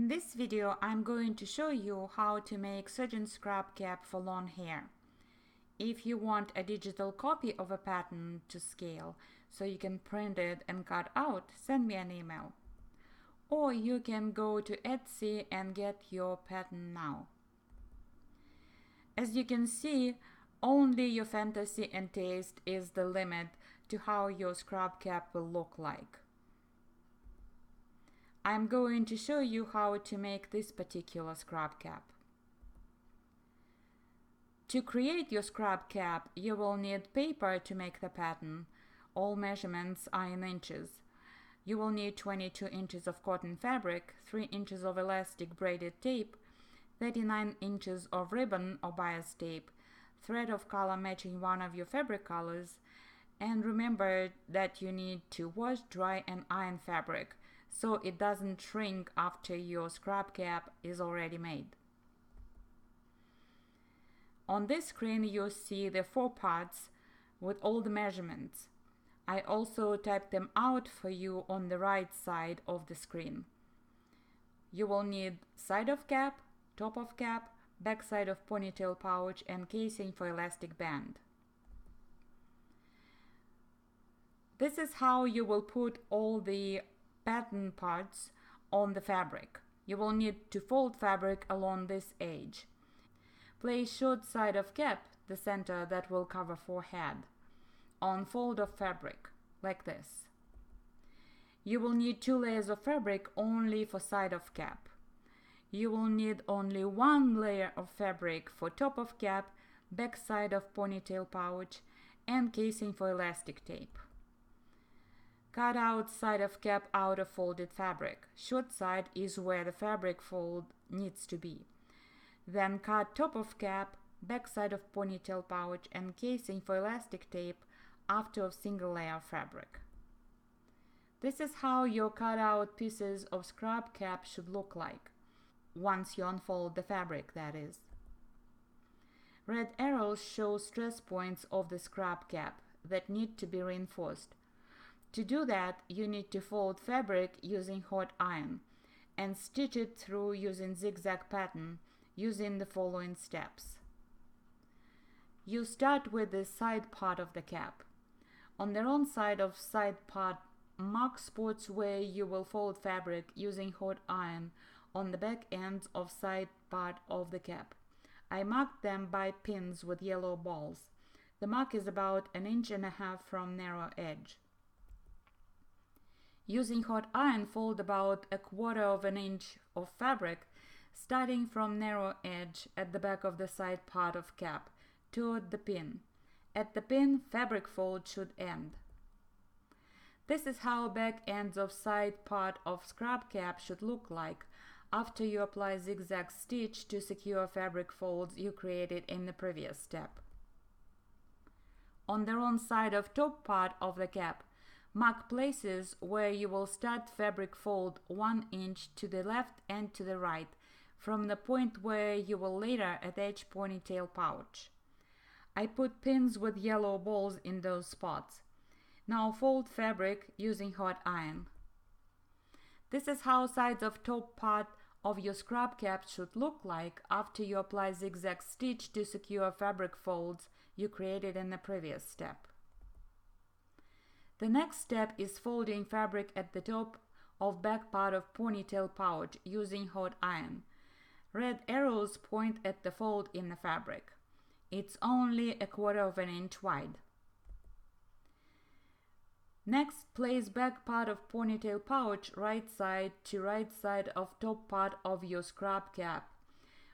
In this video, I'm going to show you how to make surgeon scrub cap for long hair. If you want a digital copy of a pattern to scale so you can print it and cut out, send me an email. Or you can go to Etsy and get your pattern now. As you can see, only your fantasy and taste is the limit to how your scrub cap will look like. I'm going to show you how to make this particular scrub cap. To create your scrub cap, you will need paper to make the pattern. All measurements are in inches. You will need 22 inches of cotton fabric, 3 inches of elastic braided tape, 39 inches of ribbon or bias tape, thread of color matching one of your fabric colors, and remember that you need to wash, dry, and iron fabric so it doesn't shrink after your scrub cap is already made. On this screen you'll see the 4 parts with all the measurements. I also typed them out for you on the right side of the screen. You will need side of cap, top of cap, back side of ponytail pouch, and casing for elastic band. This is how you will put all the pattern parts on the fabric. You will need to fold fabric along this edge. Place short side of cap, the center that will cover forehead, on fold of fabric, like this. You will need 2 layers of fabric only for side of cap. You will need only 1 layer of fabric for top of cap, back side of ponytail pouch, and casing for elastic tape. Cut out side of cap out of folded fabric. Short side is where the fabric fold needs to be. Then cut top of cap, back side of ponytail pouch, and casing for elastic tape after a single layer of fabric. This is how your cut out pieces of scrub cap should look like, once you unfold the fabric, that is. Red arrows show stress points of the scrub cap that need to be reinforced. To do that, you need to fold fabric using hot iron and stitch it through using zigzag pattern using the following steps. You start with the side part of the cap. On the wrong side of side part, mark spots where you will fold fabric using hot iron on the back ends of side part of the cap. I marked them by pins with yellow balls. The mark is about 1.5 inches from narrow edge. Using hot iron, fold about 1/4 inch of fabric starting from narrow edge at the back of the side part of cap toward the pin. At the pin, fabric fold should end. This is how back ends of side part of scrub cap should look like after you apply zigzag stitch to secure fabric folds you created in the previous step. On the wrong side of top part of the cap, mark places where you will start fabric fold 1 inch to the left and to the right from the point where you will later attach ponytail pouch. I put pins with yellow balls in those spots. Now fold fabric using hot iron. This is how sides of top part of your scrub cap should look like after you apply zigzag stitch to secure fabric folds you created in the previous step. The next step is folding fabric at the top of back part of ponytail pouch using hot iron. Red arrows point at the fold in the fabric. It's only 1/4 inch wide. Next, place back part of ponytail pouch right side to right side of top part of your scrub cap,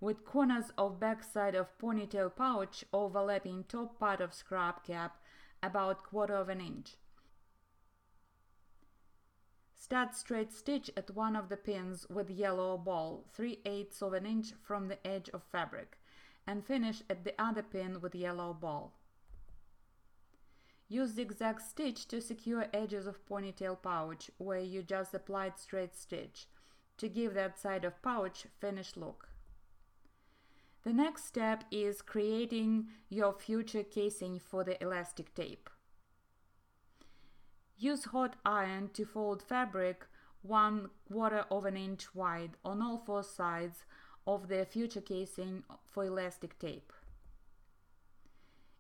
with corners of back side of ponytail pouch overlapping top part of scrub cap about 1/4 inch. Start straight stitch at one of the pins with yellow ball 3/8 inch from the edge of fabric and finish at the other pin with yellow ball. Use zigzag stitch to secure edges of ponytail pouch where you just applied straight stitch to give that side of pouch finished look. The next step is creating your future casing for the elastic tape. Use hot iron to fold fabric 1/4 of an inch wide on all four sides of the future casing for elastic tape.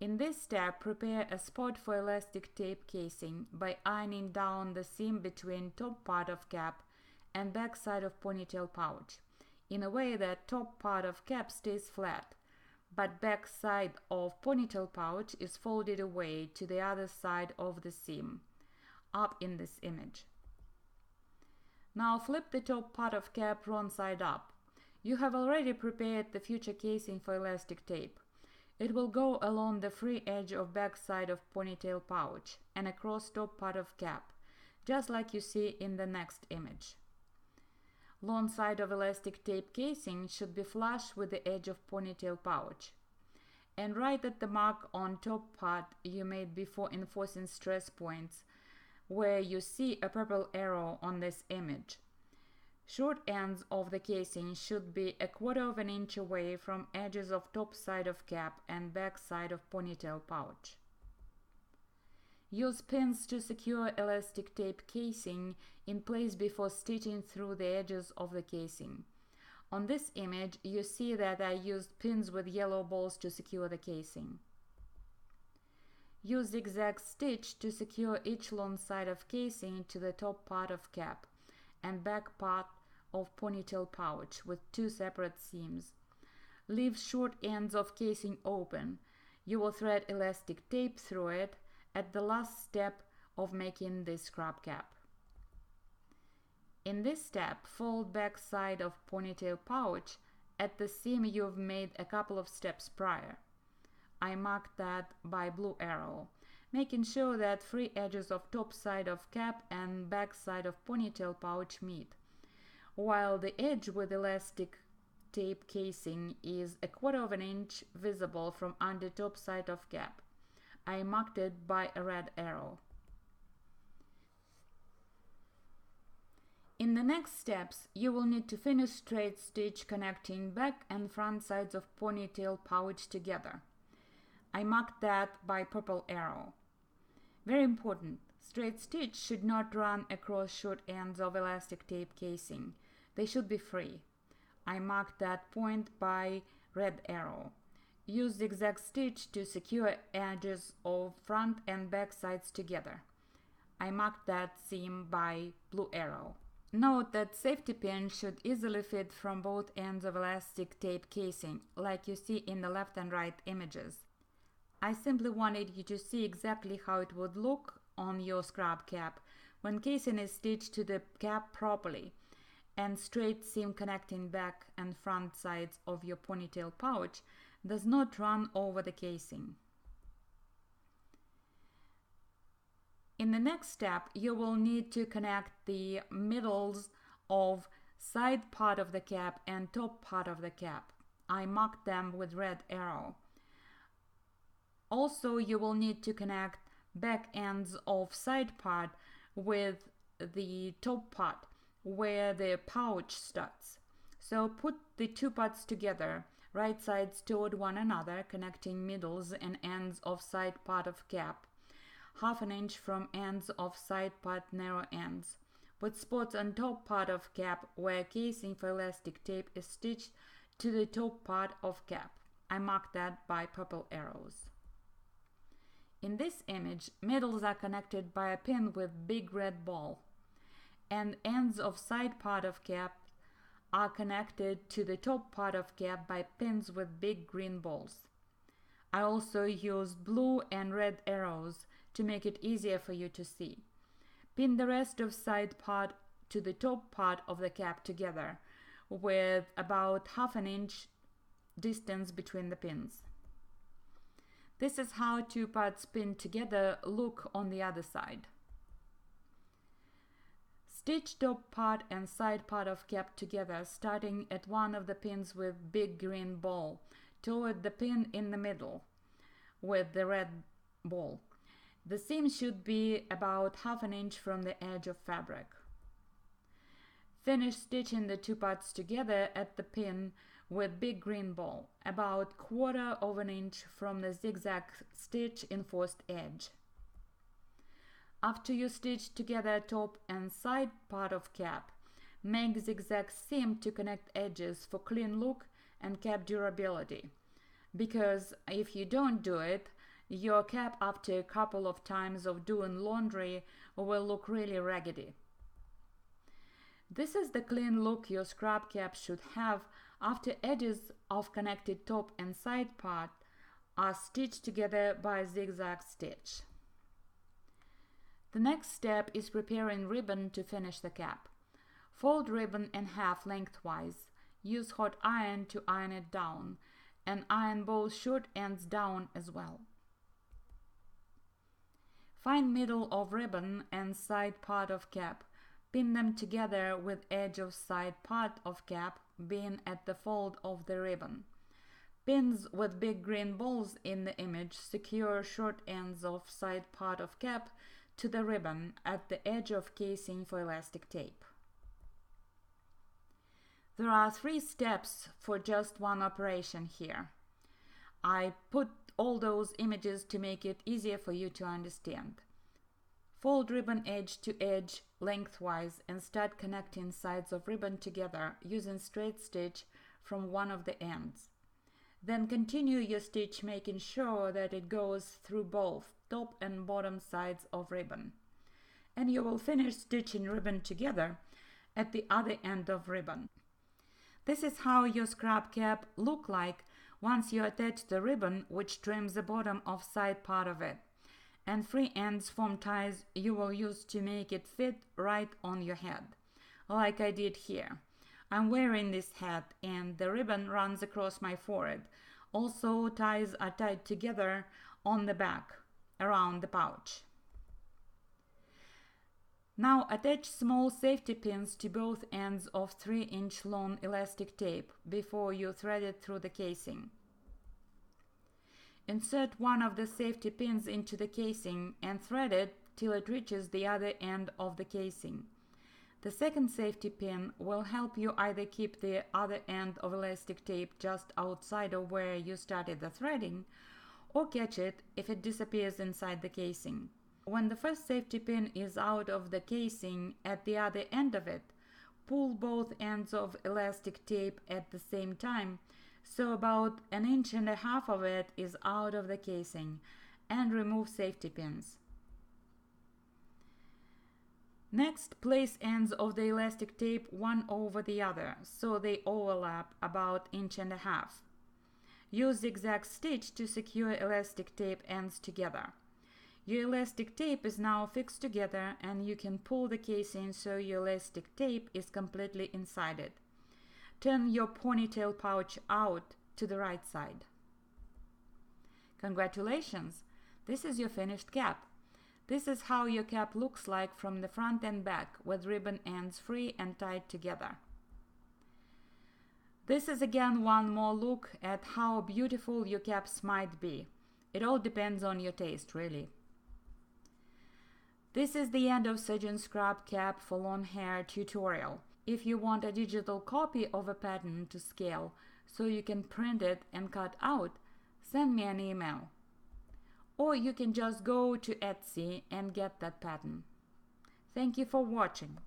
In this step, prepare a spot for elastic tape casing by ironing down the seam between top part of cap and back side of ponytail pouch, in a way that top part of cap stays flat, but back side of ponytail pouch is folded away to the other side of the seam, up in this image. Now flip the top part of cap wrong side up. You have already prepared the future casing for elastic tape. It will go along the free edge of back side of ponytail pouch and across top part of cap, just like you see in the next image. Long side of elastic tape casing should be flush with the edge of ponytail pouch. And right at the mark on top part you made before enforcing stress points, where you see a purple arrow on this image. Short ends of the casing should be 1/4 of an inch away from edges of top side of cap and back side of ponytail pouch. Use pins to secure elastic tape casing in place before stitching through the edges of the casing. On this image, you see that I used pins with yellow balls to secure the casing. Use zigzag stitch to secure each long side of casing to the top part of cap and back part of ponytail pouch with 2 separate seams. Leave short ends of casing open. You will thread elastic tape through it at the last step of making this scrub cap. In this step, fold back side of ponytail pouch at the seam you've made a couple of steps prior. I marked that by blue arrow, making sure that free edges of top side of cap and back side of ponytail pouch meet, while the edge with elastic tape casing is 1/4 of an inch visible from under top side of cap. I marked it by a red arrow. In the next steps, you will need to finish straight stitch connecting back and front sides of ponytail pouch together. I marked that by purple arrow. Very important, straight stitch should not run across short ends of elastic tape casing. They should be free. I marked that point by red arrow. Use zigzag stitch to secure edges of front and back sides together. I marked that seam by blue arrow. Note that safety pins should easily fit from both ends of elastic tape casing, like you see in the left and right images. I simply wanted you to see exactly how it would look on your scrub cap when casing is stitched to the cap properly, and straight seam connecting back and front sides of your ponytail pouch does not run over the casing. In the next step, you will need to connect the middles of side part of the cap and top part of the cap. I marked them with red arrow. Also, you will need to connect back ends of side part with the top part where the pouch starts. So put the two parts together, right sides toward one another, connecting middles and ends of side part of cap, 1/2 an inch from ends of side part narrow ends. Put spots on top part of cap where casing for elastic tape is stitched to the top part of cap. I marked that by purple arrows. In this image, middles are connected by a pin with big red ball, and ends of side part of cap are connected to the top part of cap by pins with big green balls. I also used blue and red arrows to make it easier for you to see. Pin the rest of side part to the top part of the cap together with about 1/2 an inch distance between the pins. This is how two parts pinned together look on the other side. Stitch top part and side part of cap together, starting at one of the pins with big green ball toward the pin in the middle with the red ball. The seam should be about 1/2 an inch from the edge of fabric. Finish stitching the two parts together at the pin with big green ball, about 1/4 of an inch from the zigzag stitch enforced edge. After you stitch together top and side part of cap, make zigzag seam to connect edges for clean look and cap durability. Because if you don't do it, your cap after a couple of times of doing laundry will look really raggedy. This is the clean look your scrub cap should have after edges of connected top and side part are stitched together by a zigzag stitch. The next step is preparing ribbon to finish the cap. Fold ribbon in half lengthwise. Use hot iron to iron it down, and iron both short ends down as well. Find middle of ribbon and side part of cap. Pin them together with edge of side part of cap being at the fold of the ribbon. Pins with big green balls in the image secure short ends of side part of cap to the ribbon at the edge of casing for elastic tape. There are 3 steps for just one operation here. I put all those images to make it easier for you to understand. Fold ribbon edge to edge lengthwise and start connecting sides of ribbon together using straight stitch from one of the ends. Then continue your stitch making sure that it goes through both top and bottom sides of ribbon. And you will finish stitching ribbon together at the other end of ribbon. This is how your scrub cap look like once you attach the ribbon which trims the bottom of side part of it. And 3 ends form ties you will use to make it fit right on your head, like I did here. I'm wearing this hat and the ribbon runs across my forehead. Also, ties are tied together on the back, around the pouch. Now attach small safety pins to both ends of 3-inch long elastic tape before you thread it through the casing. Insert one of the safety pins into the casing and thread it till it reaches the other end of the casing. The second safety pin will help you either keep the other end of elastic tape just outside of where you started the threading, or catch it if it disappears inside the casing. When the first safety pin is out of the casing at the other end of it, pull both ends of elastic tape at the same time, so about 1.5 inches of it is out of the casing, and remove safety pins. Next, place ends of the elastic tape one over the other, so they overlap about 1.5 inches. Use zigzag stitch to secure elastic tape ends together. Your elastic tape is now fixed together and you can pull the casing so your elastic tape is completely inside it. Turn your ponytail pouch out to the right side. Congratulations! This is your finished cap. This is how your cap looks like from the front and back, with ribbon ends free and tied together. This is again one more look at how beautiful your caps might be. It all depends on your taste, really. This is the end of Surgeon Scrub Cap for Long Hair tutorial. If you want a digital copy of a pattern to scale so you can print it and cut out, send me an email. Or you can just go to Etsy and get that pattern. Thank you for watching.